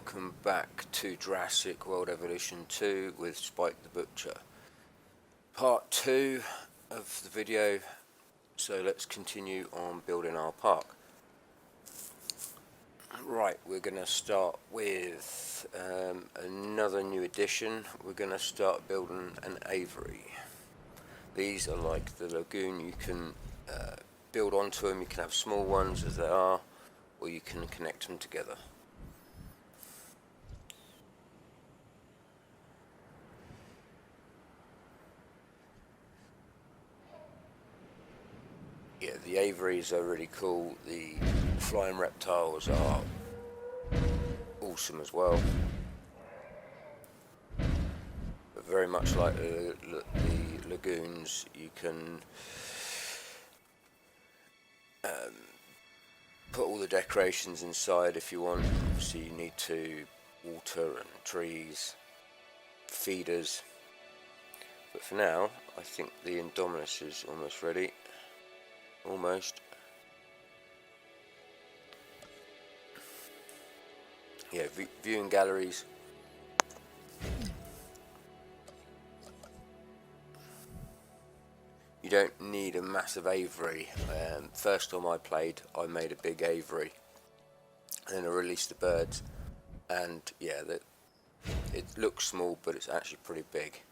welcome back to Jurassic World Evolution 2 with Spike the Butcher. Part 2 of the video, so let's continue on building our park. Right, we're going to start with another new addition. We're going to start building an aviary. These are like the lagoon. You can build onto them. You can have small ones as they are, or you can connect them together. Yeah, the aviaries are really cool. The flying reptiles are awesome as well. But very much like the lagoons, you can put all the decorations inside if you want. Obviously you need to water and trees, feeders. But for now, I think the Indominus is almost ready. Almost. Yeah, viewing galleries. You don't need a massive aviary. First time I played, I made a big aviary, and then I released the birds, and yeah, it looks small, but it's actually pretty big.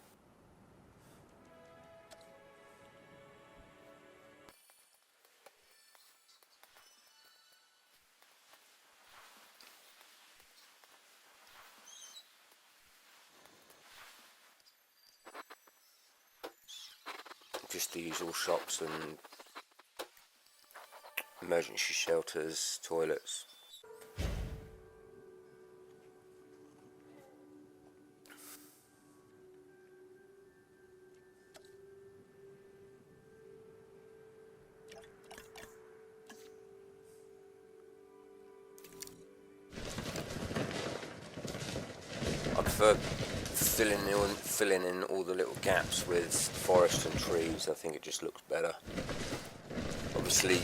Just the usual shops and emergency shelters, toilets. I prefer filling in all the little gaps with forest and trees. I think it just looks better. Obviously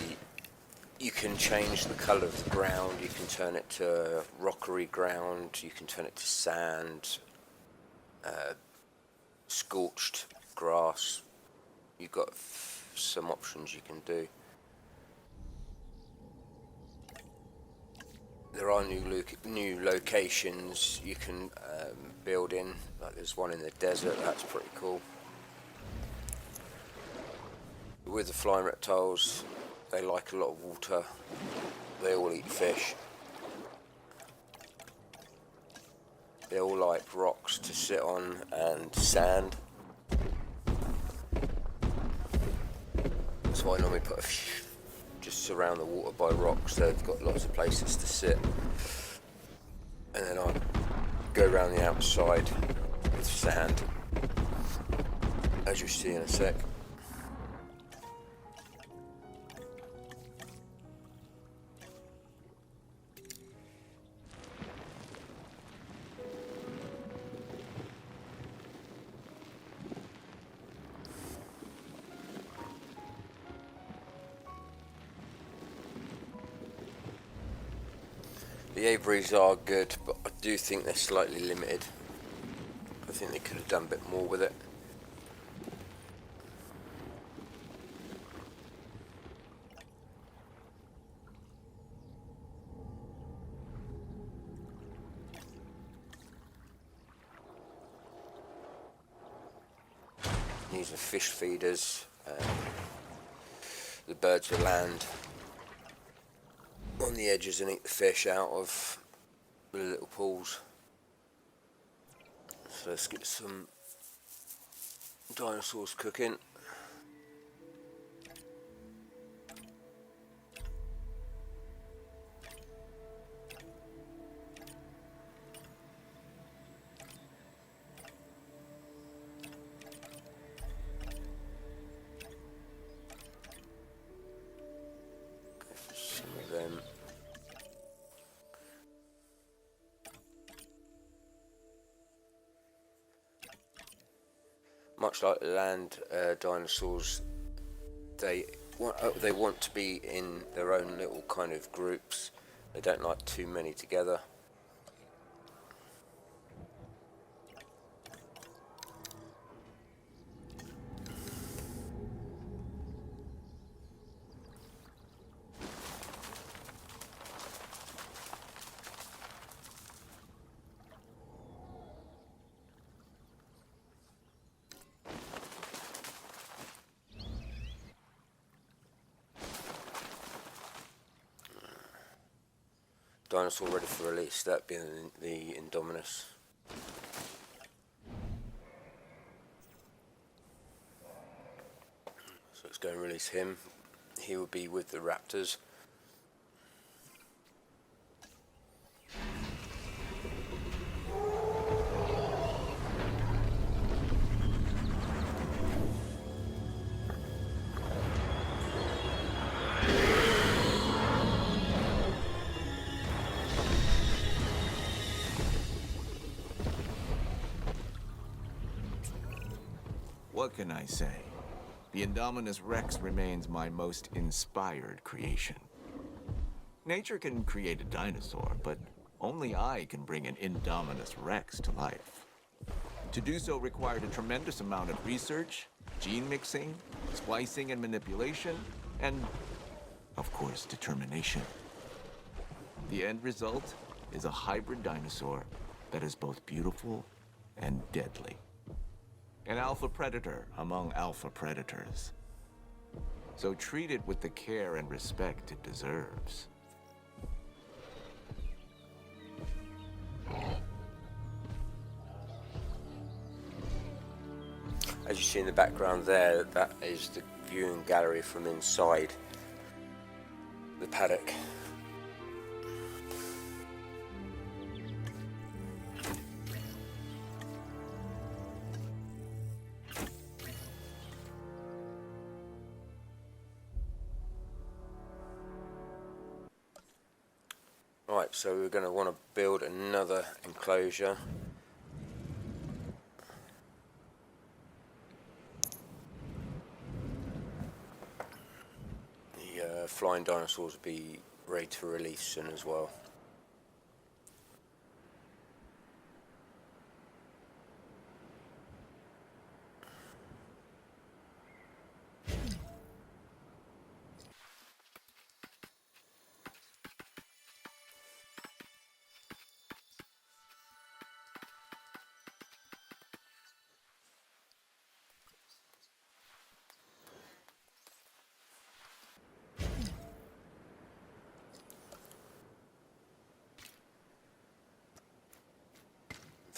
you can change the colour of the ground. You can turn it to rockery ground, you can turn it to sand, scorched grass. You've got some options you can do. There are new locations you can build in, like there's one in the desert. That's pretty cool. With the flying reptiles, they like a lot of water. They all eat fish. They all like rocks to sit on and sand. That's why I normally put a few just surround the water by rocks, so they've got lots of places to sit. And then I go around the outside with sand, as you'll see in a sec. The aviaries are good, but I do think they're slightly limited. I think they could have done a bit more with it. These are fish feeders. The birds will land on the edges and eat the fish out of the little pools. So let's get some dinosaurs cooking. Some of them. Much like land dinosaurs, they want to be in their own little kind of groups. They don't like too many together. dinosaur ready for release, that being the Indominus. So let's go and release him. He will be with the raptors. What can I say? The Indominus Rex remains my most inspired creation. Nature can create a dinosaur, but only I can bring an Indominus Rex to life. To do so required a tremendous amount of research, gene mixing, splicing and manipulation, and, of course, determination. The end result is a hybrid dinosaur that is both beautiful and deadly. An alpha predator among alpha predators. So treat it with the care and respect it deserves. As you see in the background there, that is the viewing gallery from inside the paddock. Right, so we're going to want to build another enclosure. The flying dinosaurs will be ready to release soon as well.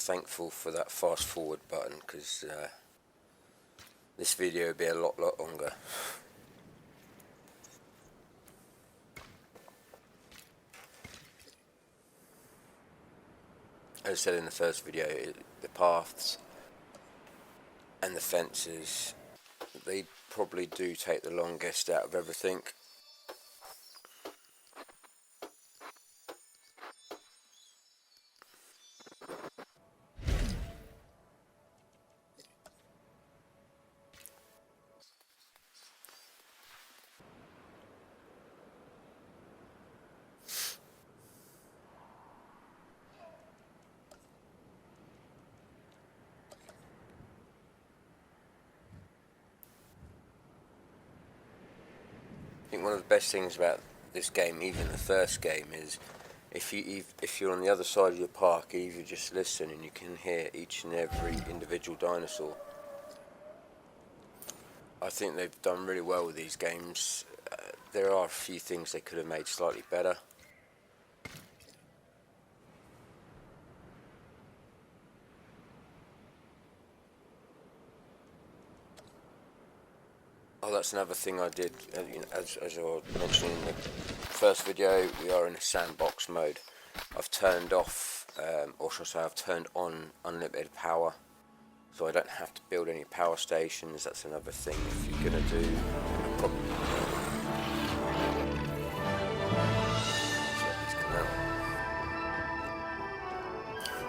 Thankful for that fast forward button, because this video would be a lot longer. As I said in the first video, the paths and the fences, they probably do take the longest out of everything. I think one of the best things about this game, even the first game, is if you're on the other side of your park, you just listen and you can hear each and every individual dinosaur. I think they've done really well with these games. There are a few things they could have made slightly better. Oh, that's another thing I did, as I was mentioning in the first video, we are in a sandbox mode. I've turned off, or should I say I've turned on unlimited power, so I don't have to build any power stations. That's another thing if you're going to do a proper...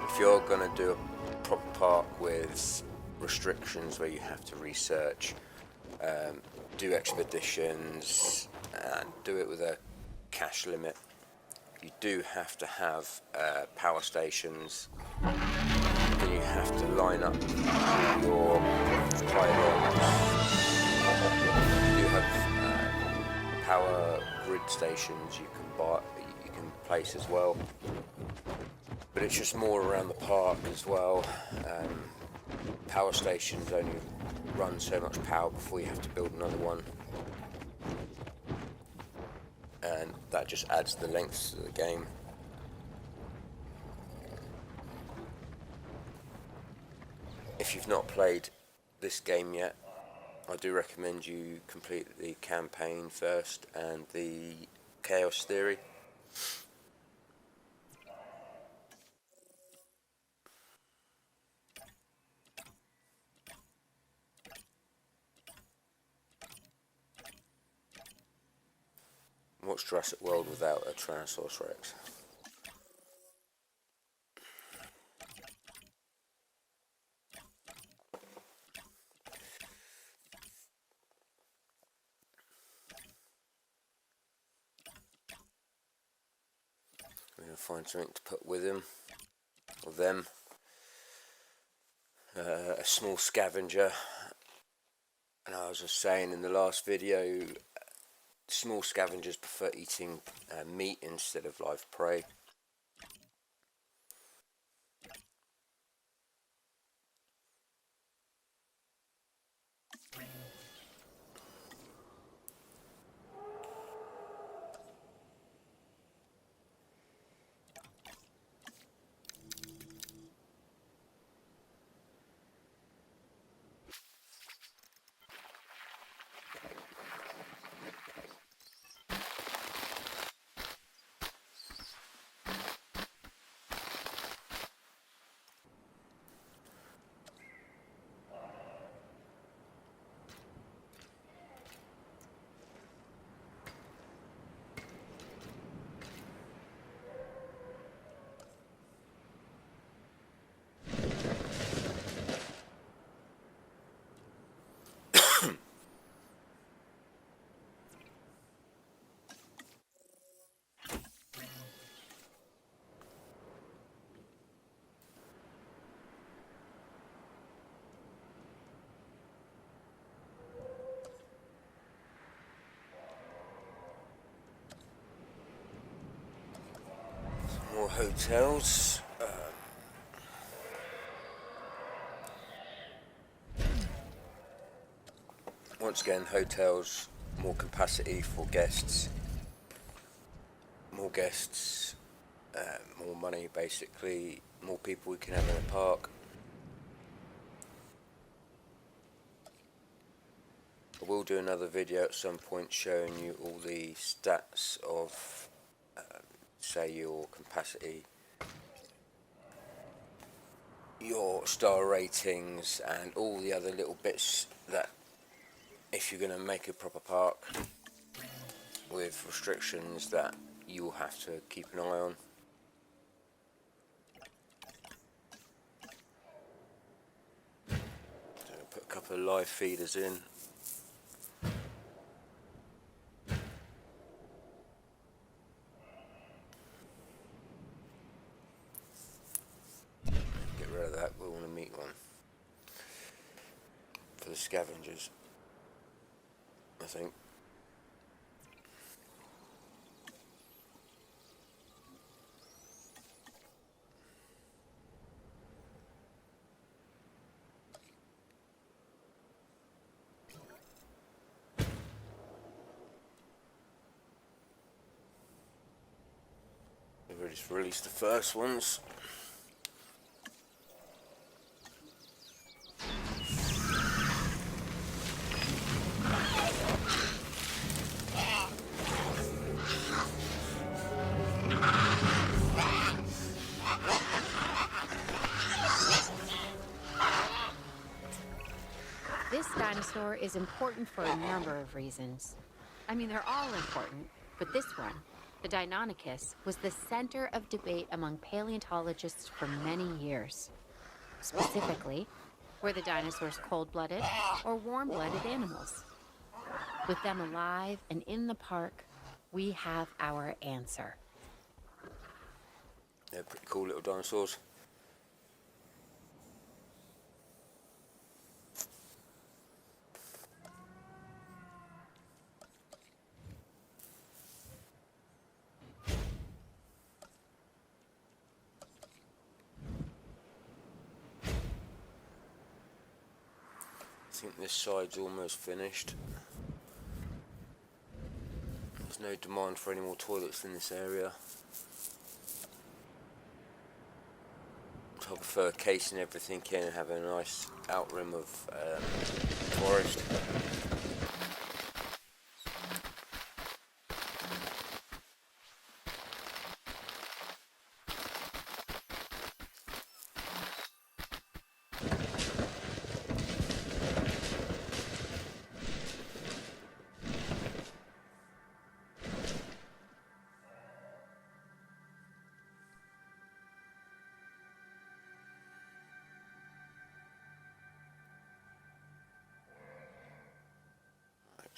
If you're going to do a proper park with restrictions where you have to research, do expeditions and do it with a cash limit, you do have to have power stations. Then you have to line up your pylons. You do have power grid stations you can buy, you can place as well, but it's just more around the park as well. Power stations only run so much power before you have to build another one, and that just adds the length to the game. if you've not played this game yet, I do recommend you complete the campaign first and the Chaos Theory. What's Jurassic World without a Tyrannosaurus Rex? We're going to find something to put with him, or them. A small scavenger. And I was just saying in the last video, small scavengers prefer eating meat instead of live prey. More hotels. Once again, hotels, more capacity for guests. More guests, more money basically, more people we can have in a park. I will do another video at some point showing you all the stats of, say, your capacity, your star ratings, and all the other little bits that, if you're going to make a proper park with restrictions, that you will have to keep an eye on. So put a couple of live feeders in. Get rid of that, we want to meet one. For the scavengers, I think. We've just released the first ones. This dinosaur is important for a number of reasons. I mean, they're all important, but this one, the Deinonychus, was the center of debate among paleontologists for many years. Specifically, were the dinosaurs cold-blooded or warm-blooded animals? With them alive and in the park, we have our answer. They're pretty cool little dinosaurs. I think this side's almost finished. There's no demand for any more toilets in this area. Top prefer casing everything in and having a nice outrim of forest.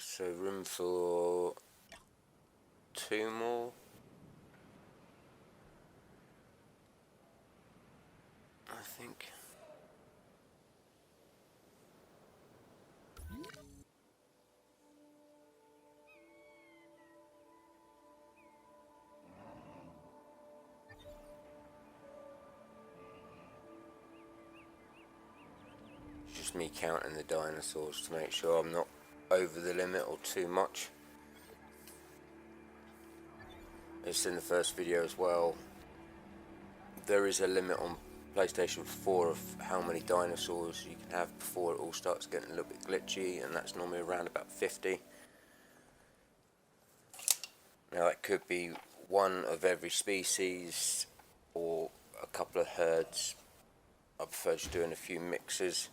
So room for 2 more. I think. Just me counting the dinosaurs to make sure I'm not over the limit or too much. As in the first video as well, there is a limit on PlayStation 4 of how many dinosaurs you can have before it all starts getting a little bit glitchy, and that's normally around about 50. Now that could be one of every species or a couple of herds. I prefer just doing a few mixes,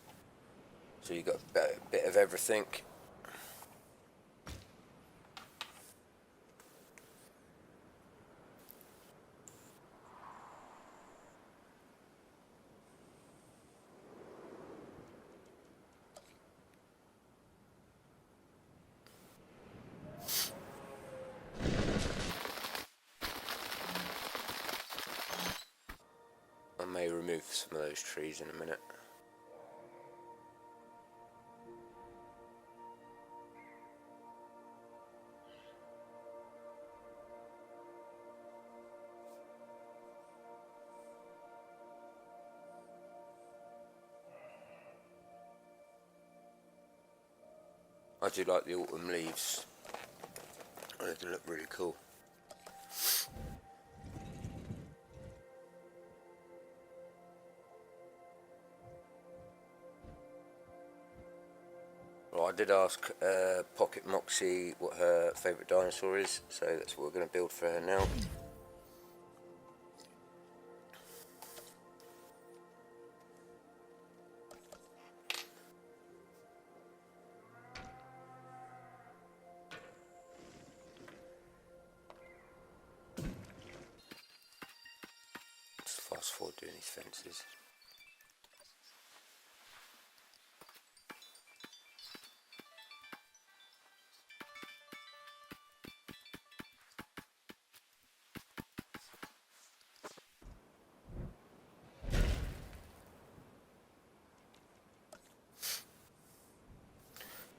so you got a bit of everything. I may remove some of those trees in a minute. I do like the autumn leaves. They look really cool. Well, I did ask Pocket Moxie what her favourite dinosaur is, so that's what we're going to build for her now. Let's fast forward doing these fences.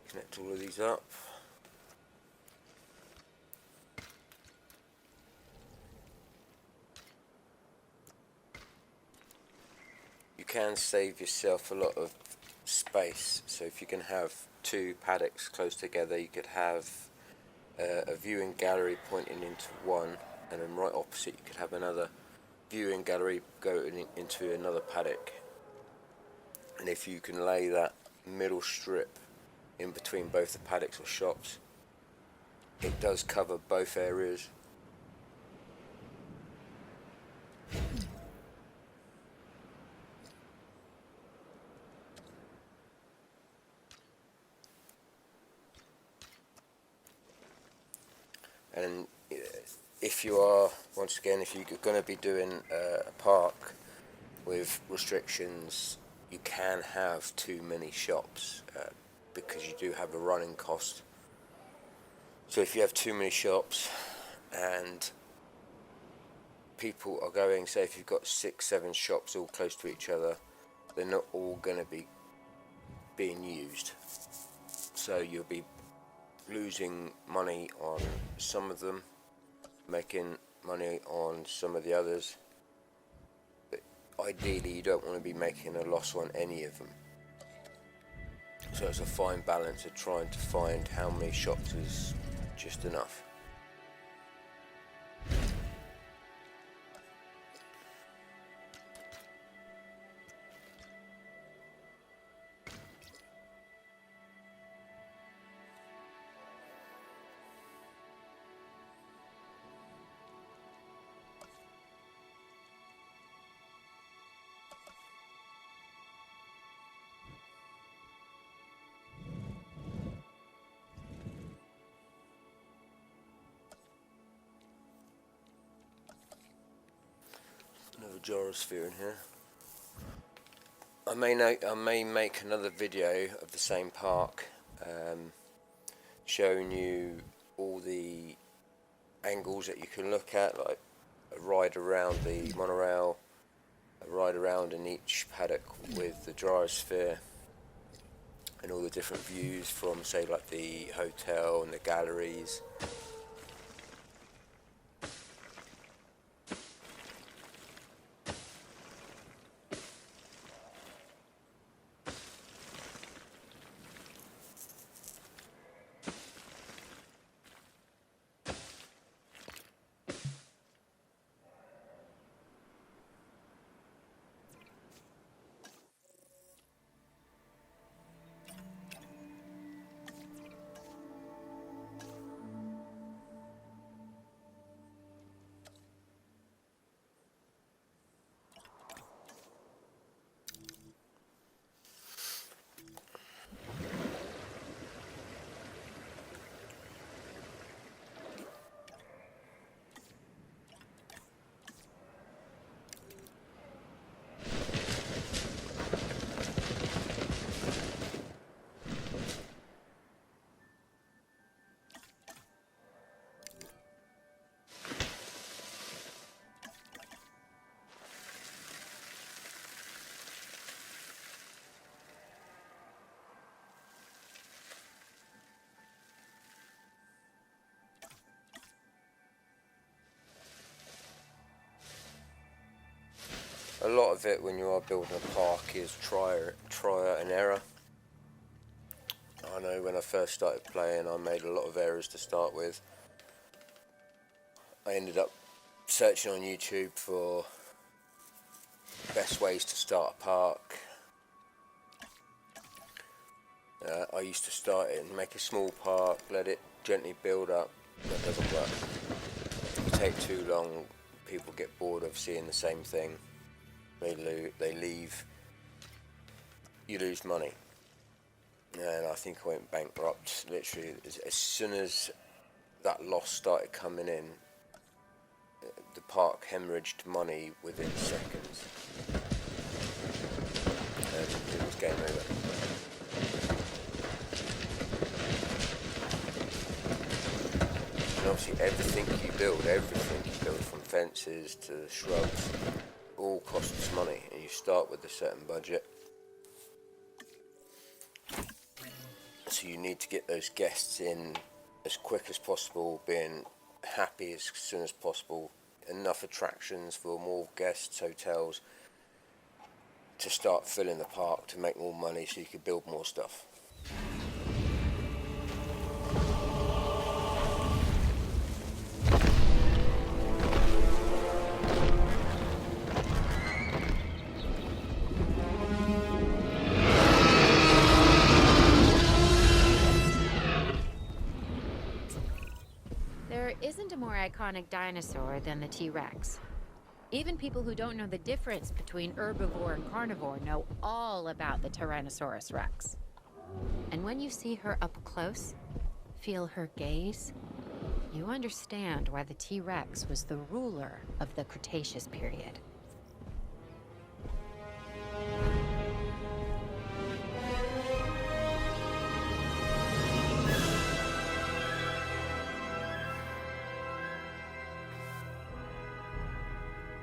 Connect all of these up. You can save yourself a lot of space, so if you can have 2 paddocks close together, you could have a viewing gallery pointing into one, and then right opposite you could have another viewing gallery going into another paddock. And if you can lay that middle strip in between both the paddocks or shops, it does cover both areas. And if you are, once again, if you're going to be doing a park with restrictions, you can have too many shops because you do have a running cost. So if you have too many shops and people are going, say if you've got 6-7 shops all close to each other, they're not all going to be being used. So you'll be losing money on some of them, making money on some of the others. But ideally you don't want to be making a loss on any of them. So it's a fine balance of trying to find how many shops is just enough. a gyrosphere in here. I may make another video of the same park, showing you all the angles that you can look at, like a ride around the monorail, a ride around in each paddock with the gyrosphere, and all the different views from, say, like the hotel and the galleries. A lot of it when you are building a park is trial and error. I know when I first started playing I made a lot of errors to start with. I ended up searching on YouTube for best ways to start a park. I used to start it and make a small park, let it gently build up. That doesn't work. If you take too long, people get bored of seeing the same thing. They leave, you lose money. And I think I went bankrupt literally as soon as that loss started coming in. The park hemorrhaged money within seconds, and it was game over. And obviously everything you build from fences to shrubs, all costs money, and you start with a certain budget. So you need to get those guests in as quick as possible, being happy as soon as possible, enough attractions for more guests, hotels, to start filling the park to make more money so you can build more stuff. There isn't a more iconic dinosaur than the T-Rex. Even people who don't know the difference between herbivore and carnivore know all about the Tyrannosaurus Rex. And when you see her up close, feel her gaze, you understand why the T-Rex was the ruler of the Cretaceous period.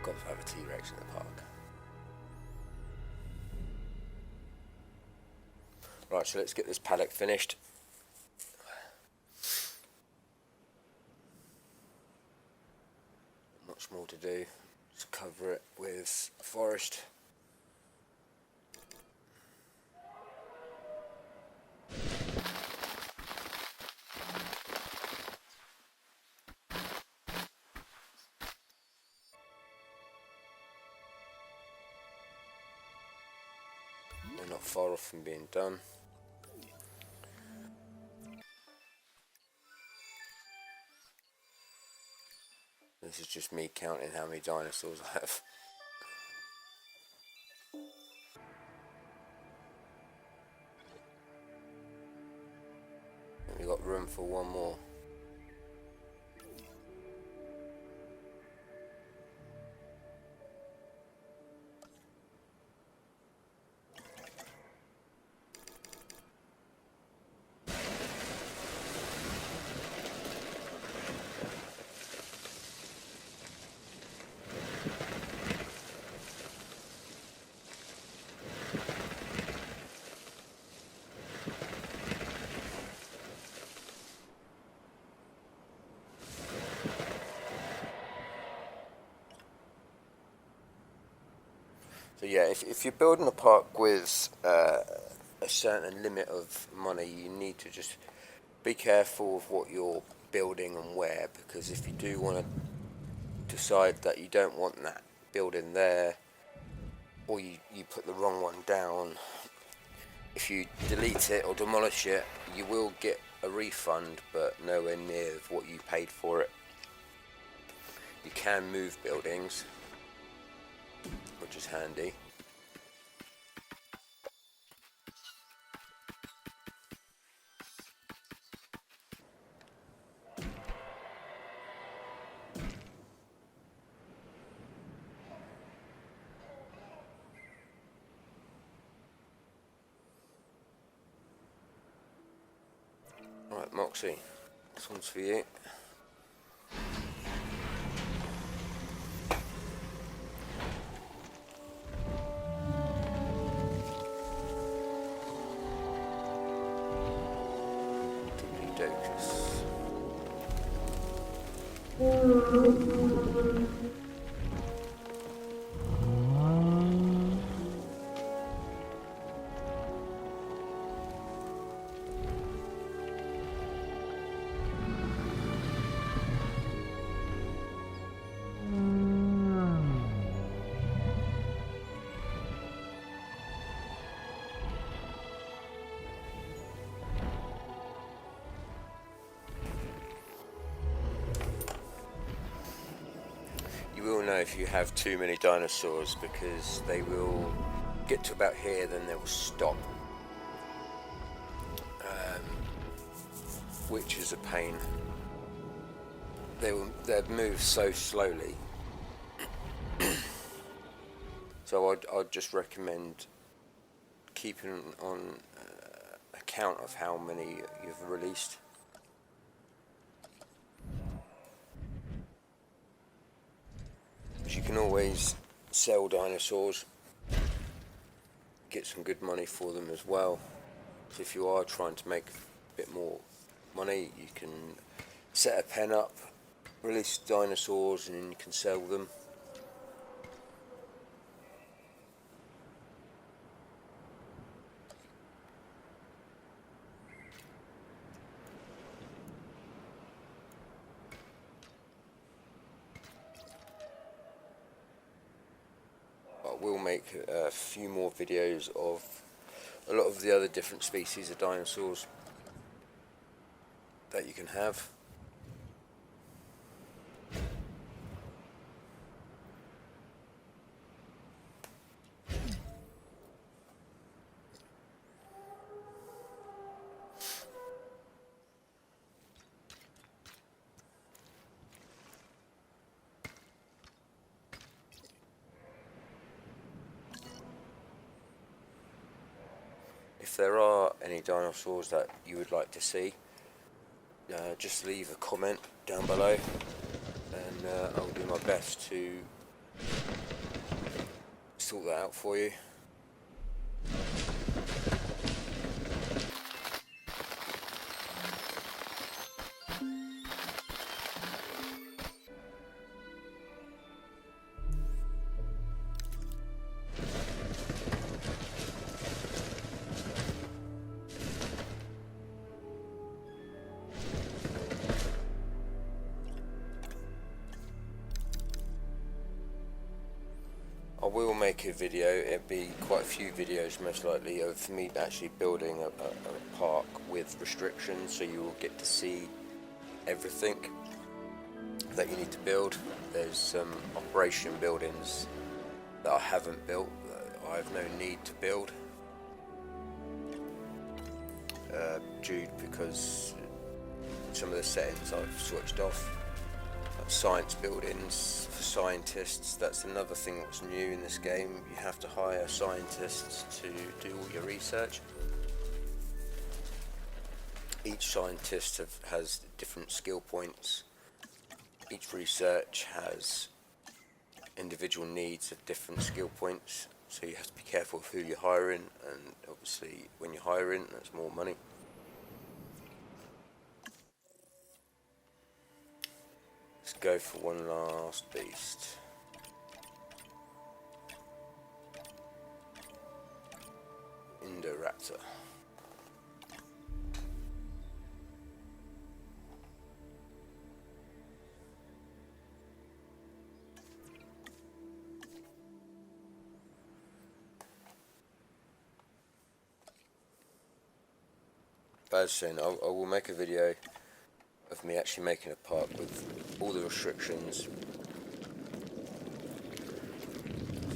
Got to have a T-Rex in the park. Right, so let's get this paddock finished. Much more to do. Just cover it with forest. They're not far off from being done. This is just me counting how many dinosaurs I have. And we've got room for one more. if you're building a park with a certain limit of money, you need to just be careful of what you're building and where, because if you do want to decide that you don't want that building there, or you put the wrong one down, if you delete it or demolish it, you will get a refund, but nowhere near what you paid for it. You can move buildings, which is handy. Right, Moxie, this one's for you. Docus. You will know if you have too many dinosaurs, because they will get to about here, then they will stop, which is a pain. They'll move so slowly. So I'd just recommend keeping on account of how many you've released. You can always sell dinosaurs, get some good money for them as well. So if you are trying to make a bit more money, you can set a pen up, release dinosaurs, and then you can sell them. We'll make a few more videos of a lot of the other different species of dinosaurs that you can have. If there are any dinosaurs that you would like to see, just leave a comment down below, and I'll do my best to sort that out for you. I will make a video, it'll be quite a few videos most likely, of me actually building a park with restrictions, so you will get to see everything that you need to build. There's some operation buildings that I haven't built, that I have no need to build, due because some of the settings I've switched off. Science buildings for scientists, that's another thing that's new in this game. You have to hire scientists to do all your research. Each scientist has different skill points. Each research has individual needs of different skill points, so you have to be careful of who you're hiring, and obviously when you're hiring, that's more money. Let's go for one last beast. Indoraptor. But as I will make a video of me actually making a park with all the restrictions.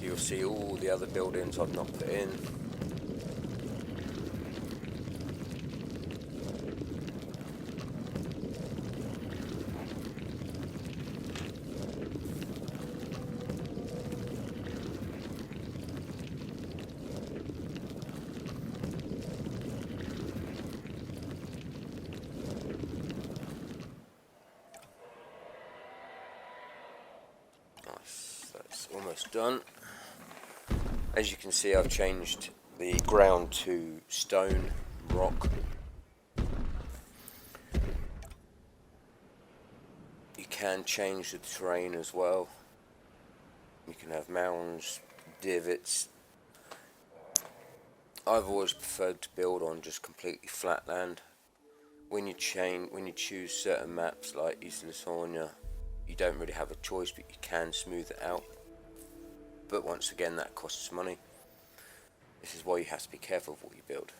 You'll see all the other buildings I've not put in. Nice, that's almost done. As you can see, I've changed the ground to stone, rock. You can change the terrain as well. You can have mounds, divots. I've always preferred to build on just completely flat land. When you choose certain maps like East Lasonia, you don't really have a choice, but you can smooth it out. But once again, that costs money. This is why you have to be careful of what you build.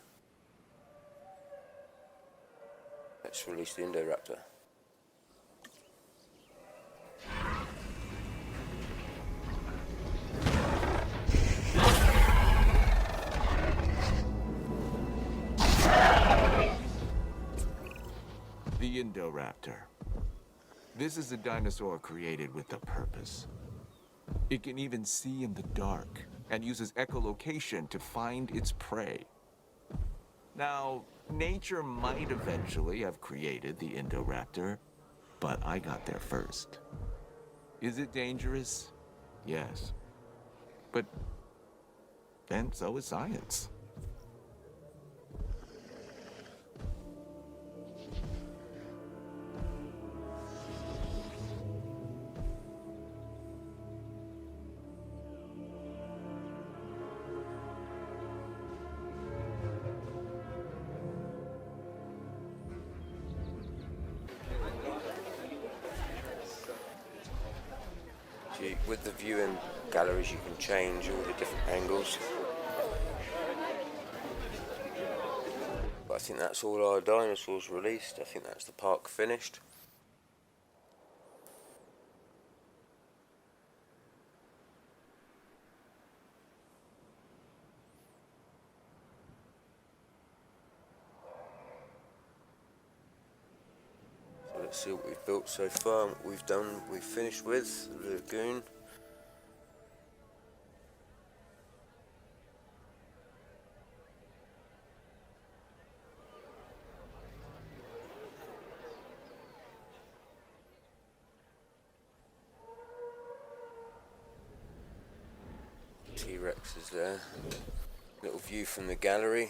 Let's release the Indoraptor. The Indoraptor. This is a dinosaur created with a purpose. It can even see in the dark and uses echolocation to find its prey. Now, nature might eventually have created the Indoraptor, but I got there first. Is it dangerous? Yes. But then so is science. With the viewing galleries, you can change all the different angles. But I think that's all our dinosaurs released. I think that's the park finished. So let's see what we've built so far, what we've finished with the lagoon. T-Rex is there. Little view from the gallery.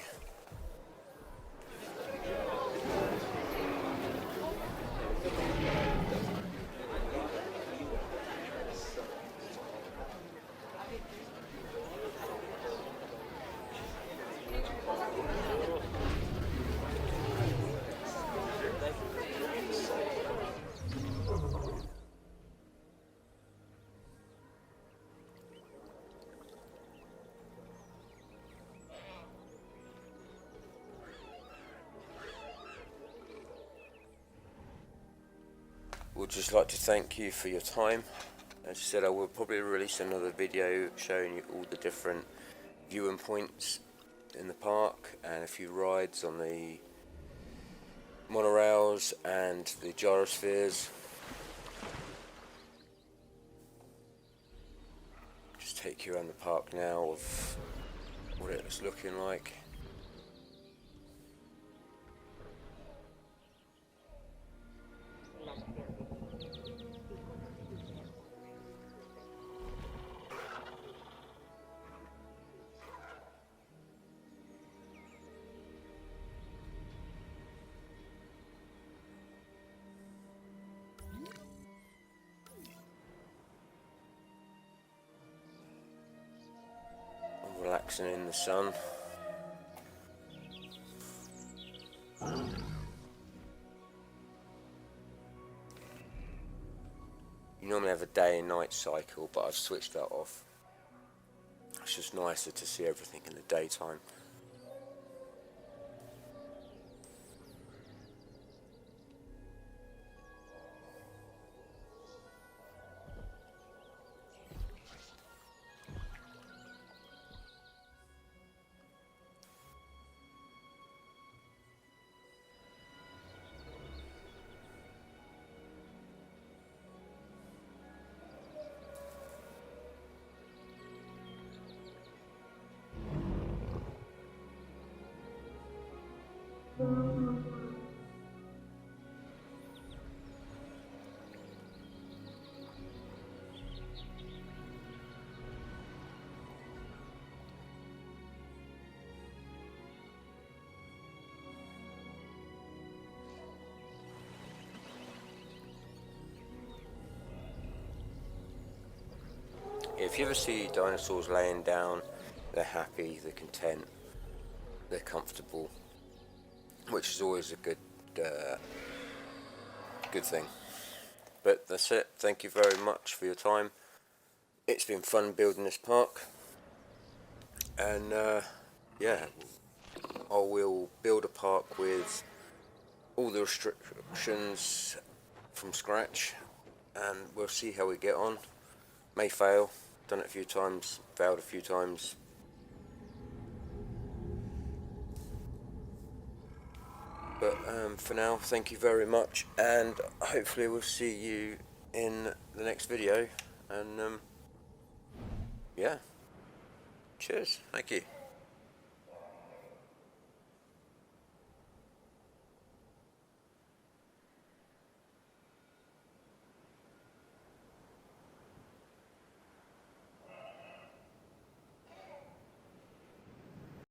Would just like to thank you for your time. As I said, I will probably release another video showing you all the different viewing points in the park and a few rides on the monorails and the gyrospheres. Just take you around the park now of what it's looking like. Relaxing in the sun. You normally have a day and night cycle, but I've switched that off. It's just nicer to see everything in the daytime. If you ever see dinosaurs laying down, they're happy, they're content, they're comfortable, which is always a good thing. But that's it. Thank you very much for your time. It's been fun building this park, and yeah, I will build a park with all the restrictions from scratch, and we'll see how we get on. May fail. Done it a few times, failed a few times. But for now, thank you very much, and hopefully we'll see you in the next video. And yeah, cheers, thank you.